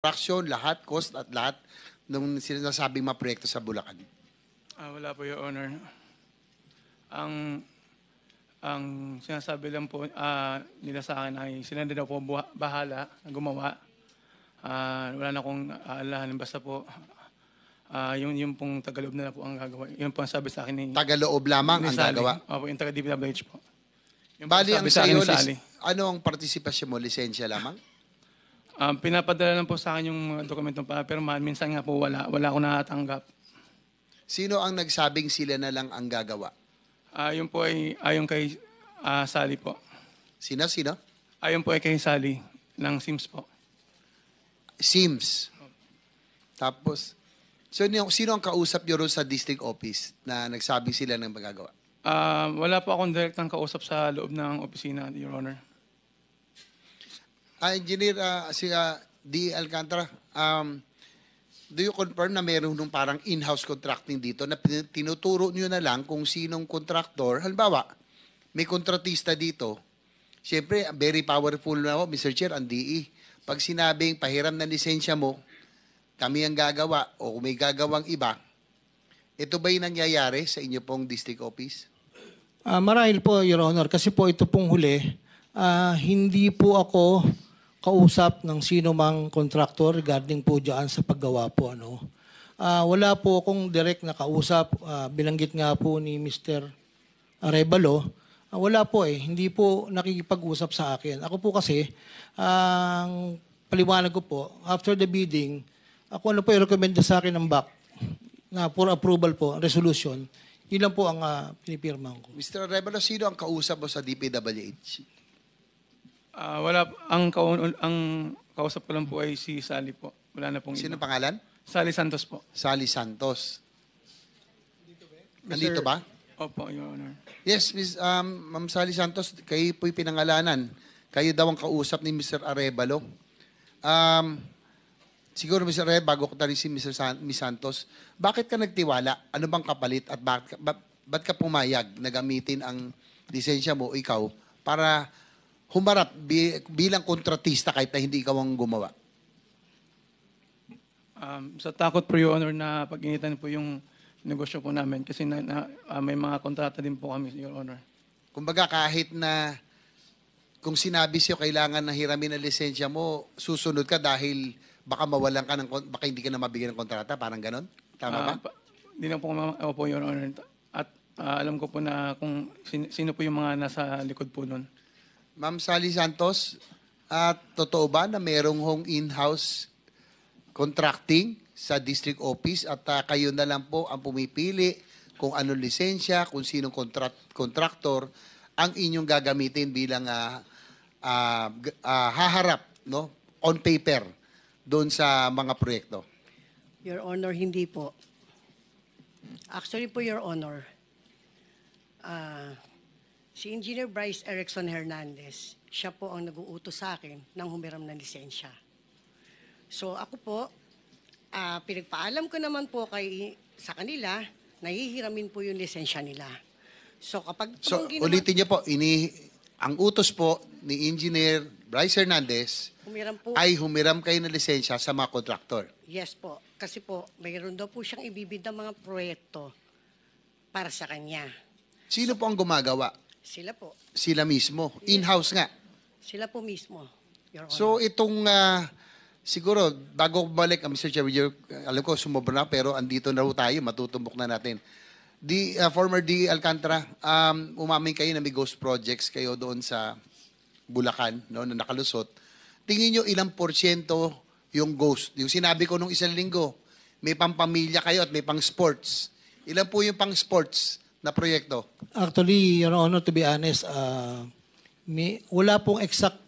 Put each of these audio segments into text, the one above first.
construction, lahat, cost at lahat ng sinasabing mga proyekto sa Bulacan? Wala po, Your Honor. Ang sinasabi lang po nila sa akin ay sila na daw po bahala na gumawa. Wala na akong aalahan. Basta po, yung pong Tagaloob na po ang gagawa. Yun po ang sabi sa akin ni Tagaloob lamang ang Sally. gagawa? Opo, yung taga-DPWH po. Yung Bali, ang sabi sa akin sa'yo, ni Sally. ano ang partisipasyon mo? Lisensya lamang? Pinapadala lang po sa akin yung mga dokumentong pa, pero minsan nga po wala akong natatanggap. Sino ang nagsabing sila na lang ang gagawa? Yun po ay ayon kay Sally po. Sino? Ayon po ay kay Sally ng SIMS po. SIMS. Tapos, sino ang kausap niyo ron sa district office na nagsabing sila ng magagawa? Wala po akong direktang kausap sa loob ng opisina, Your Honor. Engineer, D. Alcantara, do you confirm na meron nung parang in-house contracting dito na tinuturo nyo na lang kung sinong contractor? Halimbawa, may kontratista dito. Siyempre, very powerful na Mr. Chair, ang DE. Pag sinabing pahiram na lisensya mo, kami ang gagawa o kung may gagawang iba, ito ba yung nangyayari sa inyo pong district office? Marahil po, Your Honor, kasi po ito pong huli, hindi po ako kausap ng sino mang contractor regarding po dyan sa paggawa po. Wala po akong direct na kausap. Bilanggit nga po ni Mr. Arevalo. Wala po hindi po nakikipag-usap sa akin. Ako po kasi, ang paliwanag ko po, after the bidding, ako ano po i-recommend sa akin ng BAC na for approval po, resolution, yun lang po ang pinipirmahan ko. Mr. Arevalo, sino ang kausap mo sa DPWH? Wala, ang kausap ko lang po ay si Sally po. Wala na pong Sino iba. pangalan? Sally Santos po. Sally Santos. Nandito ba? Opo, Your Honor. Yes, Ma'am Sally Santos, kayo po'y pinangalanan. Kayo daw ang kausap ni Mr. Arevalo. Siguro, Mr. Arevalo, bago ko tali si Miss Santos, bakit ka nagtiwala? Ano bang kapalit at ba't ka pumayag na gamitin ang lisensya mo, ikaw, para humarap bilang kontratista kahit na hindi ikaw ang gumawa? Sa takot po, Your Honor, na pag-initan po yung negosyo po namin kasi may mga kontrata din po kami, Your Honor. Kumbaga kahit na kung sinabi sa'yo kailangan na hiramin ang lisensya mo, susunod ka dahil baka mawalan ka baka hindi ka na mabigyan ng kontrata, parang ganon? Tama ba? Hindi na po, Your Honor. At alam ko po na kung sino po yung mga nasa likod po nun. Ma'am Sally Santos, totoo ba na merong hong in-house contracting sa district office at kayo na lang po ang pumipili kung anong lisensya, kung sinong contractor ang inyong gagamitin bilang haharap on paper doon sa mga proyekto? Your Honor, hindi po. Actually po, Your Honor, si Engineer Bryce Erickson Hernandez, siya po ang nag-uutos sa akin ng humiram ng lisensya. So ako po, pinagpaalam ko naman po sa kanila, nahihiramin po yung lisensya nila. So kapag... So ulitin niyo po, ang utos po ni Engineer Bryce Hernandez ay humiram kayo ng lisensya sa mga kontraktor. Yes po. Kasi po, mayroon daw po siyang ibibid ng mga proyekto para sa kanya. Sino po ang gumagawa? Sila po. Sila mismo. In-house nga. Sila po mismo, Your Honor. So itong, siguro, bago bumalik, Mr. Chair, alam ko sumobra na, pero andito na rin tayo, matutumbok na natin. Former D. Alcantara, umamin kayo na may ghost projects kayo doon sa Bulacan, na nakalusot. Tingin nyo ilang porsyento yung ghost? Yung sinabi ko nung isang linggo, may pang-pamilya kayo at may pang-sports. Ilan po yung pang-sports na proyekto? Actually, Your Honor, to be honest, wala pong exact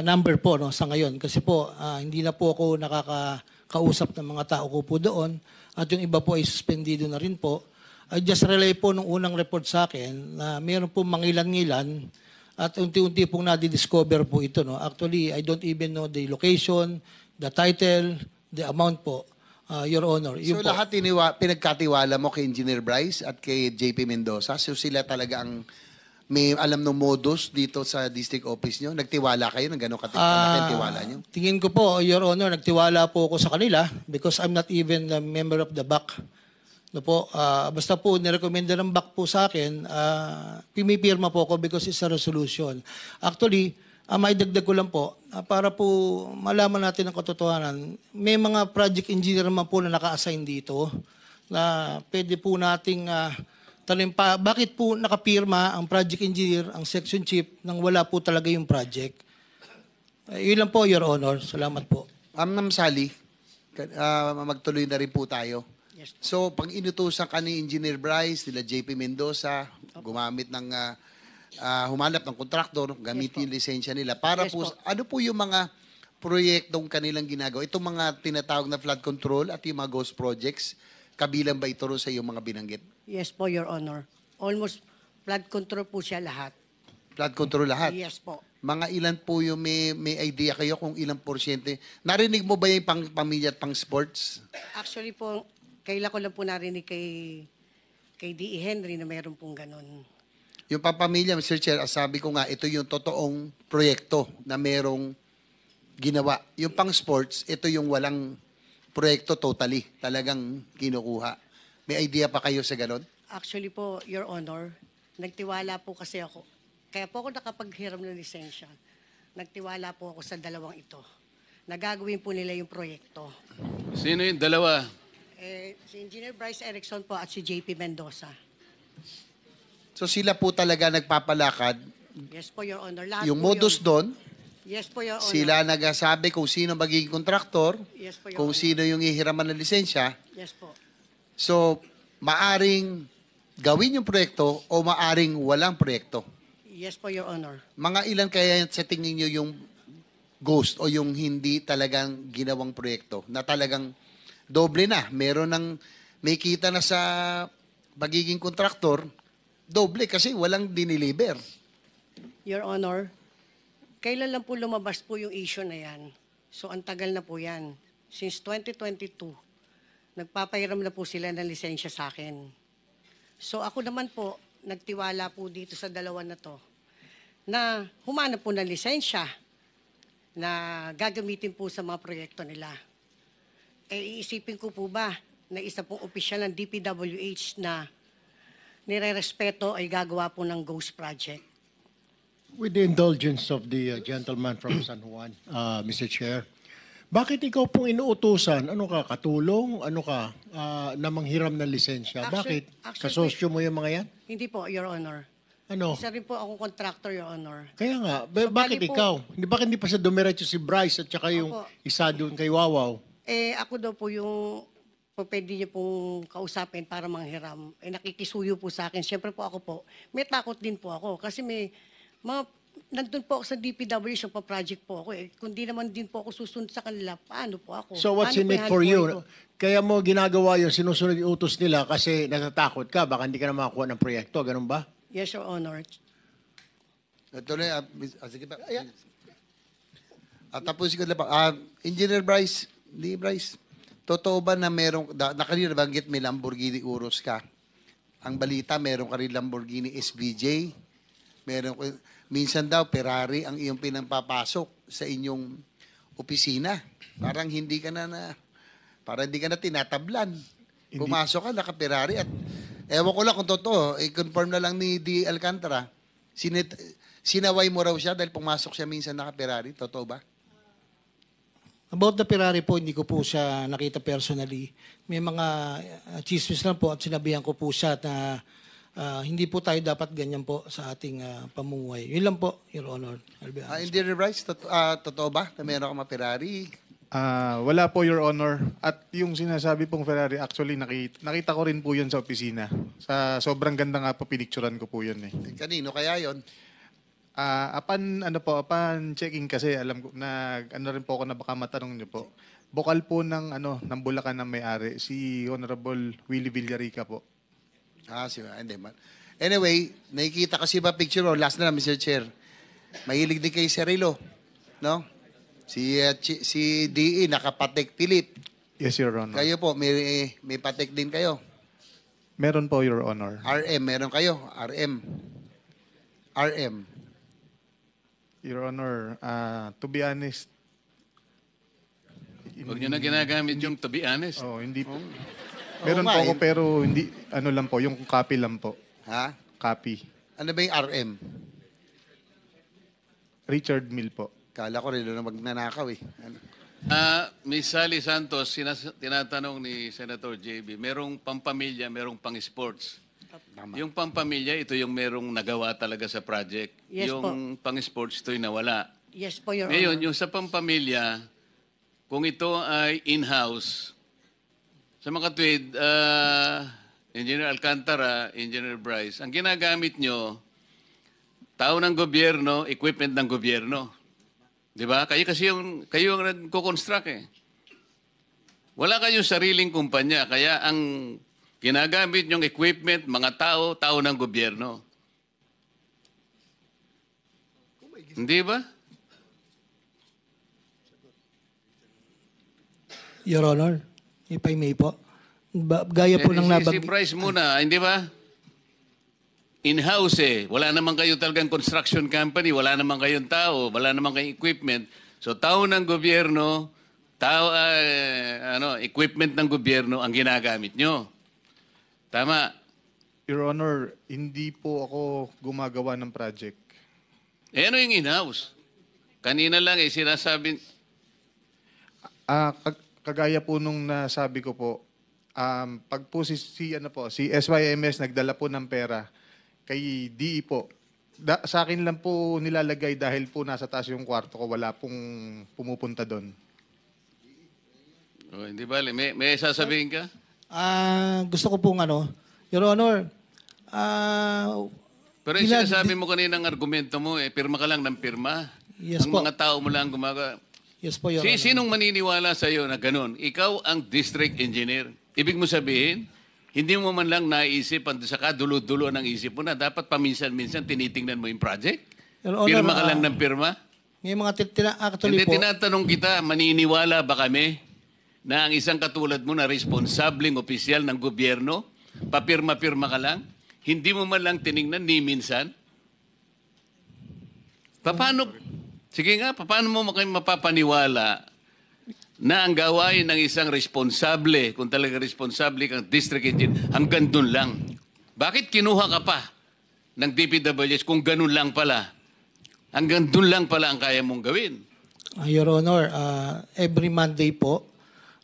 number po sa ngayon. Kasi po, hindi na po ako nakakausap ng mga tao ko po doon. At yung iba po ay suspendido na rin po. I just relay po nung unang report sa akin na mayroon po mangilan-ngilan at unti-unti pong nadidiscover po ito. Actually, I don't even know the location, the title, the amount po, Your Honor. So lahat pinagkatiwala mo kay Engineer Bryce at kay JP Mendoza? So sila talaga ang may alam ng modus dito sa district office nyo? Nagtiwala kayo ng gano'ng kalaki ang tiwala nyo? Tingin ko po, Your Honor, nagtiwala po ako sa kanila because I'm not even a member of the BAC. No po, basta po nirekomenda ng BAC po sa akin, pimipirma po ako because it's a resolution. Actually, may dagdag ko lang po, para po malaman natin ang katotohanan, may mga project engineer naman po na naka-assign dito na pwede po nating tanong pa, bakit po nakapirma ang project engineer, ang section chief, nang wala po talaga yung project? Yun lang po, Your Honor. Salamat po. Ma'am Sally, magtuloy na rin po tayo. Yes. So, pag inutusan ka ni Engineer Bryce, nila JP Mendoza, gumamit ng, humanap ng kontraktor, gamitin yung lisensya nila. Para Yes po, po. ano po yung mga proyektong kanilang ginagawa? Itong mga tinatawag na flood control at yung mga ghost projects, kabilang ba ito rin sa iyong mga binanggit? Yes po, Your Honor. Almost flood control po siya lahat. Flood control lahat? Yes po. Mga ilan po yung may idea kayo kung ilang porsyente? Narinig mo ba yung pang pamilya at pang sports? Actually po, kailan ko lang po narinig kay D.E. Henry na mayroon pong ganun. Yung pampamilya, Mr. Chair, sabi ko nga, ito yung totoong proyekto na merong ginawa. Yung pang sports, ito yung walang proyekto totally. Talagang kinukuha. May idea pa kayo sa ganon? Actually po, Your Honor, nagtiwala po kasi ako. Kaya po ako nakapaghiram ng lisensya. Nagtiwala po ako sa dalawang ito. Nagagawin po nila yung proyekto. Sino yung dalawa? Si Engineer Bryce Erickson po at si JP Mendoza. So sila po talaga nagpapalakad. Yes po, Your Honor. Lahat Yung po modus yun. doon, Yes po, Your Honor. sila nagsasabi kung sino magiging kontraktor, Yes po, Your kung Honor. sino yung ihiraman ng lisensya. Yes po. So, maaring gawin yung proyekto o maaring walang proyekto. Yes po, Your Honor. Mga ilan kaya sa tingin nyo yung ghost o yung hindi talagang ginawang proyekto na talagang doble na. Meron ng may kita na sa pagiging kontraktor, doble kasi walang diniliber. Your Honor, kailan lang po lumabas po yung issue na yan? So, ang tagal na po yan. Since 2022, nagpapahiram na po sila ng lisensya sa akin. So, ako naman po, nagtiwala po dito sa dalawa na to, na humanap po ng lisensya na gagamitin po sa mga proyekto nila. Iisipin ko po ba na isa pong opisyal ng DPWH na nire-respeto ay gagawa po ng ghost project? With the indulgence of the gentleman from San Juan, Mr. Chair, bakit ikaw pong inuutusan? Ano ka, katulong? Ano ka, na manghiram ng lisensya? Actually- Bakit? Kasosyo mo yung mga yan? Hindi po, Your Honor. Ano? Isa rin po akong contractor, Your Honor. Kaya nga, So, bakit bali po- ikaw? Bakit hindi pa sa dumiretso si Bryce at saka yung Opo. isa doon kay Wawaw? Ako daw po yung pwede niyo pong kausapin para manghiram. Nakikisuyo po sa akin. Siyempre po ako po, may takot din po ako. Kasi may mga, nandun po ako sa DPWH, pa project po ako. Kung di naman din po ako susunod sa kanila, paano po ako? So what's Paano in po it yung for buhay you? ko? Kaya mo ginagawa yun, sinusunod yung utos nila kasi natatakot ka, baka hindi ka na makakuha ng proyekto, ganun ba? Yes, Your Honor. Ito na, sige pa. Tapusin ko na pa. Engineer Bryce, totoo ba na merong, nakanina banggit may Lamborghini Urus ka? Ang balita, meron ka rin Lamborghini SVJ. Minsan daw, Ferrari ang iyong pinampapasok sa inyong opisina. Parang hindi ka na tinatablan. Pumasok ka, naka-Ferrari at ewan ko lang kung totoo, i-confirm na lang ni D. Alcantara, sinaway mo raw siya dahil pumasok siya minsan naka-Ferrari. Totoo ba? About the Ferrari po, hindi ko po siya nakita personally. May mga chismis lang po at sinabihan ko po siya na hindi po tayo dapat ganyan po sa ating pamumuhay. Yun lang po, Your Honor. I'll be honest. Engineer Bryce, totoo ba na meron ka ma-Ferrari? Wala po, Your Honor. At yung sinasabi pong Ferrari, actually, nakita ko rin po yun sa opisina. Sobrang ganda nga po, pinicturan ko po yun eh. Kanino kaya yon? Upon checking kasi, alam ko, rin po ako na baka matanong niyo po. Bukal po ng Bulacan ng may-ari, si Honorable Willie Villarica po. Hindi man. Anyway, nakikita kasi ba picture mo? Last na lang, Mr. Chair. Mahilig din kay Cirilo. No? Si DE, nakapatek Philip. Yes, Your Honor. Kayo po, may patek din kayo. Meron po, Your Honor. RM, meron kayo. RM. RM. Your Honor, to be honest, Huwag nyo na ginagamit yung to be honest. hindi po. Meron nga, po ako eh. pero hindi, ano lang po, yung copy lang po. Ha? Copy. Ano ba yung RM? Richard Mill po. Kala ko rin na magnanakaw eh. Ano? Miss Sally Santos, tinatanong ni Senator JB, merong pampamilya, merong pang-sports. Yung pampamilya, ito yung merong nagawa talaga sa project. Yes yung pang-sports, ito'y nawala. Yes po, Your Ngayon, Honor. yung sa pampamilya, kung ito ay in-house, sa mga tweet, Engineer Alcantara, Engineer Bryce, ang ginagamit nyo, tao ng gobyerno, equipment ng gobyerno. Di ba? Kayo ang nagko-construct eh. Wala kayong sariling kumpanya, kaya ang ginagamit nyong equipment, mga tao, tao ng gobyerno. Hindi ba? Your Honor, if I may po. Gaya po ng Si nabag... Bryce muna, hindi ba? In-house eh. Wala naman kayo talagang construction company, wala naman kayong tao, wala naman kayong equipment. So tao ng gobyerno, equipment ng gobyerno ang ginagamit nyo. Tama. Your Honor, hindi po ako gumagawa ng project. Eh ano yung in-house? Kanina lang sinasabi... Kagaya po nung nasabi ko po, pag po si SYMS nagdala po ng pera kay DE po, sa akin lang po nilalagay dahil po nasa taas yung kwarto ko, wala pong pumupunta doon. Oh, hindi ba? May sasabihin ka? gusto ko pong Your Honor, Pero yung sinasabi mo kaninang argumento mo, pirma ka lang ng pirma. Yes ang po. mga tao mo lang gumagawa. Yes po, Your Honor. Sinong maniniwala sa iyo na ganun? Ikaw ang district engineer. Ibig mo sabihin, hindi mo man lang naisip, sa kadulo-dulo ng isip mo na dapat paminsan-minsan tinitingnan mo yung project? Your Honor, Pirma ka lang ng pirma? May mga actually Hindi, po, tinatanong kita, maniniwala ba kami na ang isang katulad mo na responsableng opisyal ng gobyerno, papirma-pirma ka lang, hindi mo man lang tiningnan ni minsan? Sige nga, paano mo kayo mapapaniwala na ang gawain ng isang responsable, kung talaga responsable kang district engineer, hanggang dun lang? Bakit kinuha ka pa ng DPWH kung ganun lang pala? Hanggang dun lang pala ang kaya mong gawin. Your Honor, every Monday po,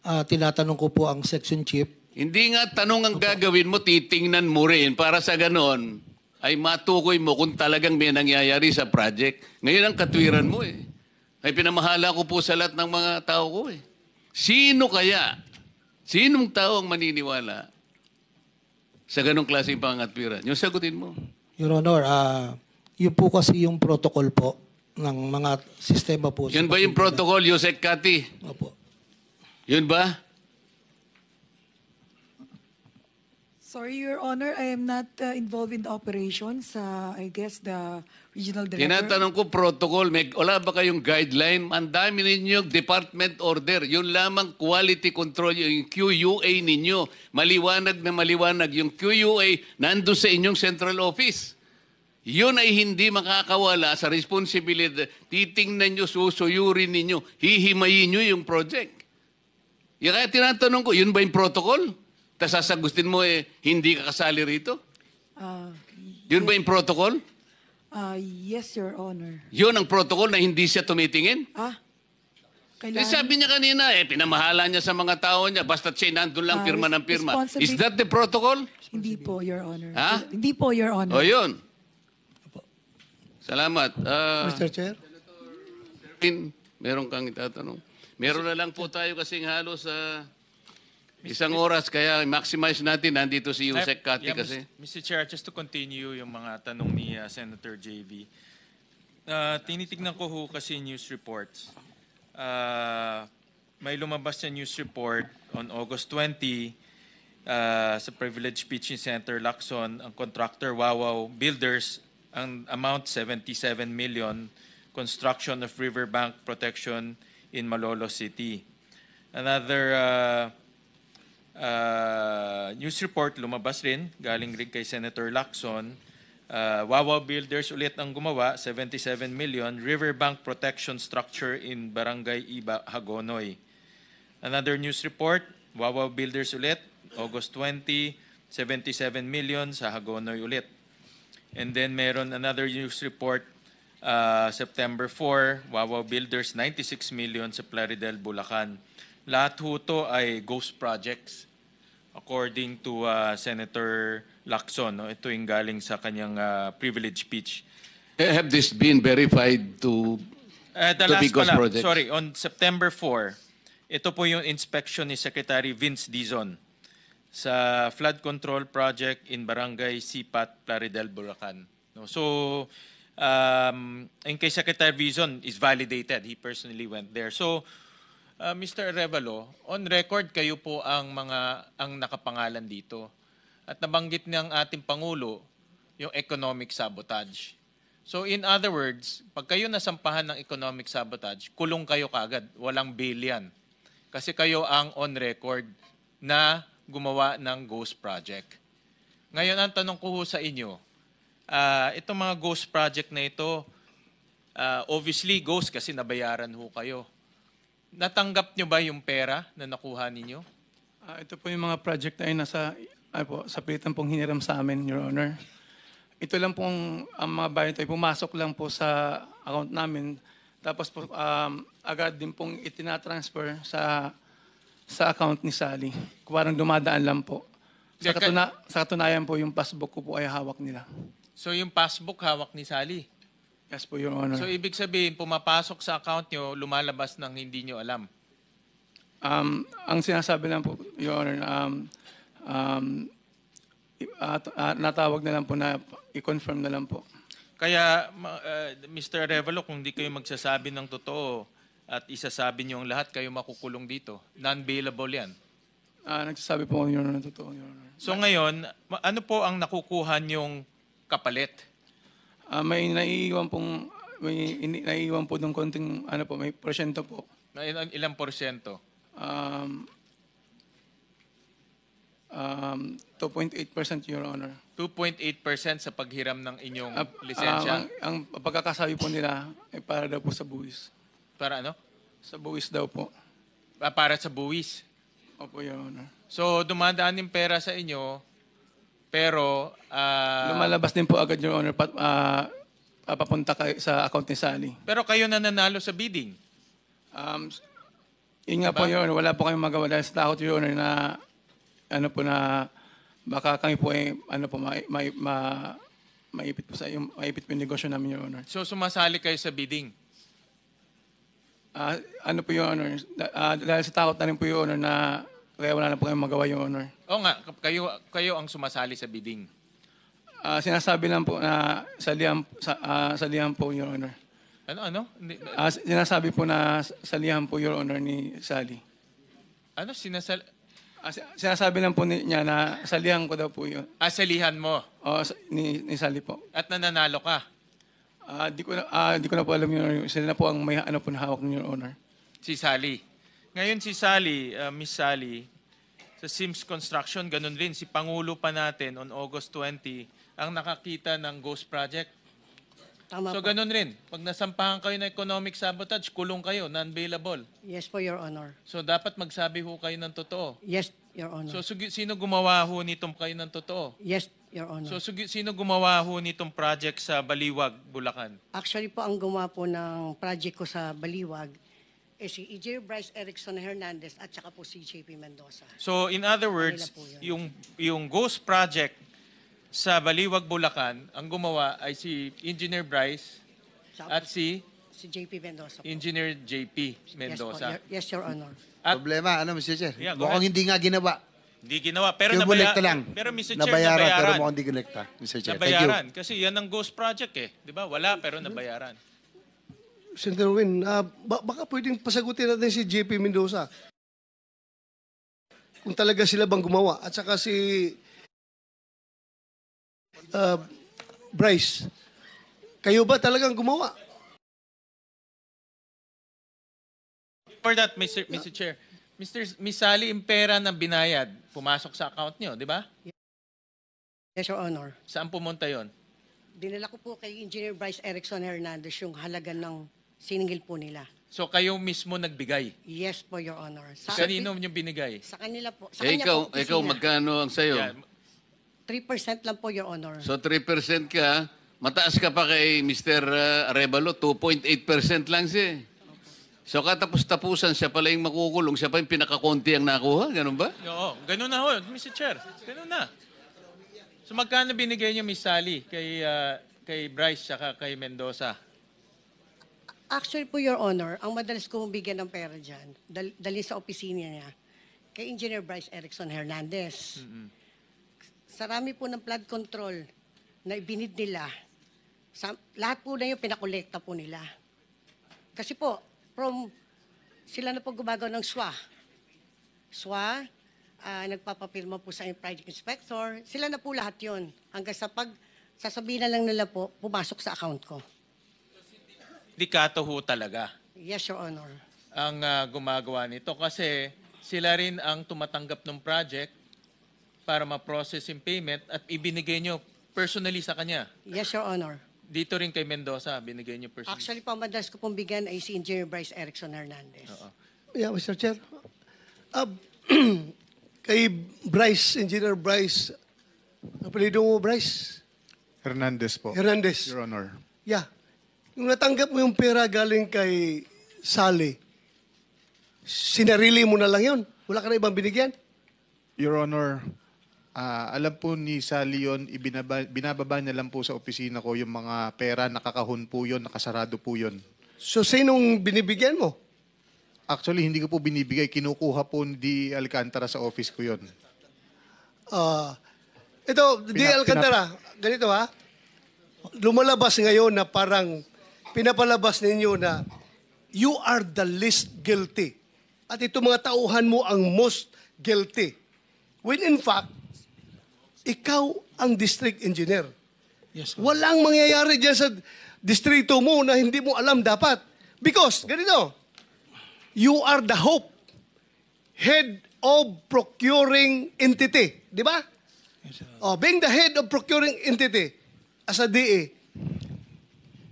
tinatanong ko po ang section chief. Hindi nga tanong ang gagawin mo, titingnan mo rin para sa ganon ay matukoy mo kung talagang may nangyayari sa project. Ngayon ang katwiran mo eh. Ay pinamahala ko po sa lahat ng mga tao ko eh. Sino kaya? Sinong tao ang maniniwala sa ganong klaseng pangatwiran? Yung sagutin mo. Your Honor, yun po kasi yung protocol po ng mga sistema po. Yun ba yung protocol, Yusek Kati? Opo. Yun ba? Sorry, Your Honor, I am not involved in the operations. I guess the regional director. Tinatanong ko protocol, wala ba kayong guideline? Ang dami ninyo department order. Yun lamang quality control, yung QUA ninyo. Maliwanag na maliwanag. Yung QUA nandun sa inyong central office. Yun ay hindi makakawala sa responsibilidad. Titingnan nyo, susuyurin ninyo, hihimayin nyo yung project. Kaya tinatanong ko, yun ba yung protocol? Tapos sasagutin mo hindi ka kasali rito? Yun ba yung protocol? Yes, Your Honor. Yun ang protocol na hindi siya tumitingin? Kailangan... Sabi niya kanina, pinamahala niya sa mga tao niya, basta't siya nandun lang pirma ng pirma. Is responsibility- that the protocol? Hindi po, Your Honor. Ha? Hindi po, Your Honor. O yun. Salamat. Mr. Chair? Meron kang itatanong. Meron na lang po tayo kasing halos sa isang oras, kaya maximize natin. Nandito si Yusek Kati kasi. Mr. Chair, just to continue yung mga tanong ni Senator JV. Tinitignan ko ho kasi news reports. May lumabas na news report on August 20 sa Privilege Pitching Center, Lacson, ang contractor Wawaw Builders, ang amount 77 million, construction of riverbank protection in Malolo City. Another news report lumabas rin, galing rin kay Senator Lacson, Wawa Builders ulit ang gumawa, 77 million. Riverbank Protection Structure in Barangay Iba, Hagonoy. Another news report, Wawa Builders ulit, August 20, 77 million sa Hagonoy ulit. And then meron another news report, September 4, Wawa Builders, 96 million sa Plaridel, Bulacan. Lahat ho to ay ghost projects. According to Senator Lacson, no? Ito yung galing sa kanyang privilege speech. Have this been verified to The be last ghost pala, projects? sorry, on September 4, ito po yung inspection ni Secretary Vince Dizon sa flood control project in Barangay Sipat, Plaridel, Bulacan. No? So, in case Secretary Dizon is validated, he personally went there. So, Mr. Arevalo, on record kayo po ang nakapangalan dito. At nabanggit ng ating Pangulo yung economic sabotage. So in other words, pag kayo nasampahan ng economic sabotage, kulong kayo kagad, walang bail yan. Kasi kayo ang on record na gumawa ng ghost project. Ngayon, ang tanong ko ho sa inyo, itong mga ghost project na ito, obviously ghost kasi nabayaran ho kayo. Natanggap nyo ba yung pera na nakuha ninyo? Ito po yung mga project na yun nasa, sa pilitan pong hiniram sa amin, Your Honor. Ito lang pong, ang mga bayan tayo, pumasok lang po sa account namin. Tapos po, agad din pong itinatransfer sa account ni Sally. Parang dumadaan lang po. Sa katunayan po, yung passbook ko po ay hawak nila. So yung passbook hawak ni Sally? Yes po, Your Honor. So ibig sabihin, pumapasok sa account nyo, lumalabas ng hindi nyo alam? Ang sinasabi lang po, Your Honor, natawag na lang po na i-confirm na lang po. Kaya, Mr. Arevalo, kung di kayo magsasabi ng totoo at isasabi nyo ang lahat, kayo makukulong dito. Non-bailable yan. Nagsasabi po Your Honor ng totoo, Your Honor. So ngayon, ano po ang nakukuha nyong kapalit? May naiiwan po ng konting, may porsyento po. Ilang porsyento? 2.8%, Your Honor. 2.8% sa paghiram ng inyong lisensya? Ang pagkakasabi po nila ay para daw po sa buwis. Para ano? Sa buwis daw po. Para sa buwis? Opo, Your Honor. So, dumadaan yung pera sa inyo, pero... lumalabas din po agad, Your Honor, papunta sa account ni Sally. Pero kayo na nanalo sa bidding? Yun nga po, Your Honor, wala po kayong magawa dahil sa takot, Your Honor, na na baka kami po ay maipit po yung negosyo namin, Your Honor. So, sumasali kayo sa bidding? Po, Your Honor, dahil sa takot na rin po, Your Honor, na kaya wala na po kayong magawa, Your Honor. Oo nga, kayo ang sumasali sa bidding. Sinasabi lang po na salihan po, Your Honor. Ano? Sinasabi po na salihan po, Your Honor, ni Sally. Ano? Sinasabi lang po niya na salihan ko daw po yun. Salihan mo? Oo, ni Sally po. At nananalo ka? Di ko na po alam, Your Honor. Sila na po ang may po na hawak ng Your Honor. Si Sally. Ngayon si Sally, Miss Sally, sa Sims Construction, ganun rin. Si Pangulo pa natin on August 20 ang nakakita ng ghost project. Tama So po. ganun rin. Pag nasampahan kayo ng economic sabotage, kulong kayo, non-bailable. Yes po, Your Honor. So dapat magsabi ho kayo ng totoo. Yes, Your Honor. So sino gumawa ho nitong kayo ng totoo? Yes, Your Honor. So sino gumawa ho nitong project sa Baliwag, Bulacan? Actually po, ang gumawa po ng project ko sa Baliwag si Engineer Bryce Erickson Hernandez at saka po si JP Mendoza. So in other words, yung ghost project sa Baliwag, Bulacan, ang gumawa ay si Engineer Bryce at si JP Mendoza po. Engineer JP Mendoza. Yes, Your Honor. Problema, Mr. Chair? Yeah, go Mukhang ahead. hindi nga ginawa. Hindi ginawa. Pero Cumulekta lang. Pero Mr. Chair, Nabayaran, pero nabayaran. mukhang hindi kinekta. Mr. Chair, thank you. Nabayaran. Kasi yan ang ghost project eh. Di ba? Wala pero nabayaran. Senator Win, baka pwedeng pasagutin natin si JP Mendoza. Kung talaga sila bang gumawa. At saka si Bryce, kayo ba talagang gumawa? For that, Mr. Chair, Miss Sally, yung pera na binayad, pumasok sa account nyo, di ba? Yes, Your Honor. Saan pumunta yon? dinala ko po kay Engineer Bryce Erickson Hernandez yung halaga ng siningil po nila. So kayo mismo nagbigay? Yes po, Your Honor. Kanino nyo binigay? Sa kanila po. Sa Eh, kanya ikaw, po, opisina. ikaw magkano ang sayo? Yeah. 3% lang po, Your Honor. So 3% ka, mataas ka pa kay Mr. Arevalo, 2.8% lang siya. So katapos-tapusan, siya pala yung makukulong, siya pa yung pinakakonti ang nakuha, ganun ba? Oo, ganun na ho, Mr. Chair. Ganun na. So magkano binigay nyo, Miss Sally, kay Bryce at kay Mendoza? Actually po, Your Honor, ang madalas ko bigyan ng pera dyan, dali sa opisina niya, kay Engineer Bryce Erickson Hernandez. Sa rami po ng flood control na ibinid nila, lahat po na yung pinakolekta po nila. Kasi po, sila na po gumagawa ng SWA. SWA, nagpapapirma po sa project inspector, sila na po lahat yon. Hanggang sa sasabihin na lang nila po, pumasok sa account ko. Dikato ho talaga Yes, Your Honor. ang gumagawa nito kasi sila rin ang tumatanggap ng project para ma-process yung payment at ibinigay nyo personally sa kanya. Yes, Your Honor. Dito rin kay Mendoza, binigay nyo personally. Actually, po, madalas ko pong bigyan ay si Engineer Bryce Erickson Hernandez. Yeah, Mr. Chair. Kay Bryce, Engineer Bryce, apelido mo Bryce? Hernandez po. Hernandez. Your Honor. Yeah. Yung natanggap mo yung pera galing kay Sally, sinarili mo na lang yun? Wala ka na ibang binigyan? Your Honor, alam po ni Sally yun, binababa niya lang po sa opisina ko yung mga pera, nakakahon po yun, nakasarado po yun. So, sinong binibigyan mo? Actually, hindi ko po binibigay, kinukuha po ni Alcantara sa office ko yun. Ito, Di Alcantara, ganito ha, lumalabas ngayon na parang pinapalabas ninyo na you are the least guilty. At ito mga tauhan mo ang most guilty. When in fact, ikaw ang district engineer. Yes, sir. Walang mangyayari dyan sa distrito mo na hindi mo alam dapat. Because, ganito, you are the hope, head of procuring entity. Di ba? Yes, sir. Being the head of procuring entity as a DA,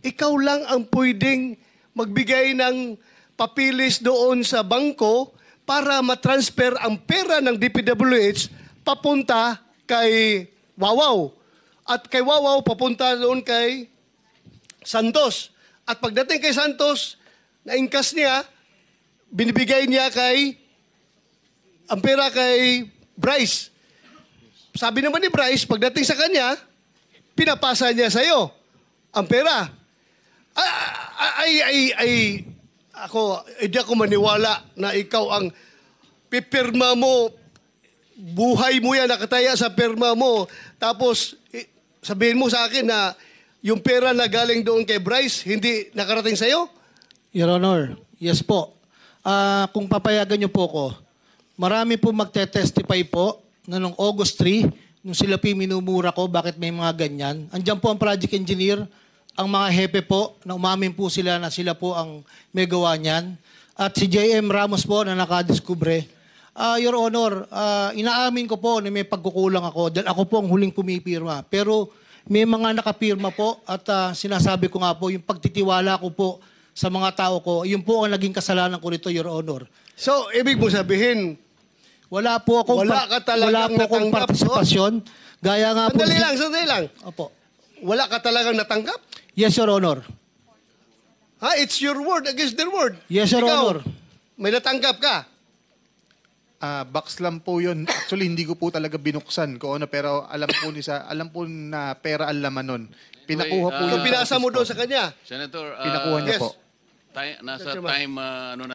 ikaw lang ang pwedeng magbigay ng papilis doon sa bangko para matransfer ang pera ng DPWH papunta kay Wawaw. At kay Wawaw papunta doon kay Santos. At pagdating kay Santos, naingkas niya, binibigay niya ang pera kay Bryce. Sabi naman ni Bryce, pagdating sa kanya, pinapasa niya sa'yo ang pera. Hindi ako maniwala na ikaw ang pipirma mo, buhay mo yan, nakataya sa pirma mo, tapos sabihin mo sa akin na yung pera na galing doon kay Bryce, hindi nakarating sa'yo? Your Honor, yes po. Kung papayagan niyo po ko, marami po magte-testify po na noong August 3, nung sila po minumura ko, bakit may mga ganyan. Andiyan po ang project engineer, ang mga hepe po, na umamin po sila na sila po ang may gawa niyan. At si JM Ramos po na nakadiskubre. Your Honor, inaamin ko po na may pagkukulang ako dahil ako po ang huling pumipirma. Pero may mga nakapirma po at sinasabi ko nga po, yung pagtitiwala ko po sa mga tao ko, yun po ang naging kasalanan ko nito, Your Honor. So, ibig mo sabihin, wala po akong wala ka talagang natanggap partisipasyon. Gaya nga po. Sandali lang. Opo. Wala ka talagang natanggap? Yes, Your Honor. It's your word against their word. Yes, Your Honor. May natanggap ka? Box lang po yun. Actually, hindi ko po talaga binuksan ko pero alam po na pera ang laman nun. Pinakuha po So, yun. pinasa mo doon sa kanya? Senator, Pinakuha niya Yes. po. nasa Mr. Chairman. time, ano na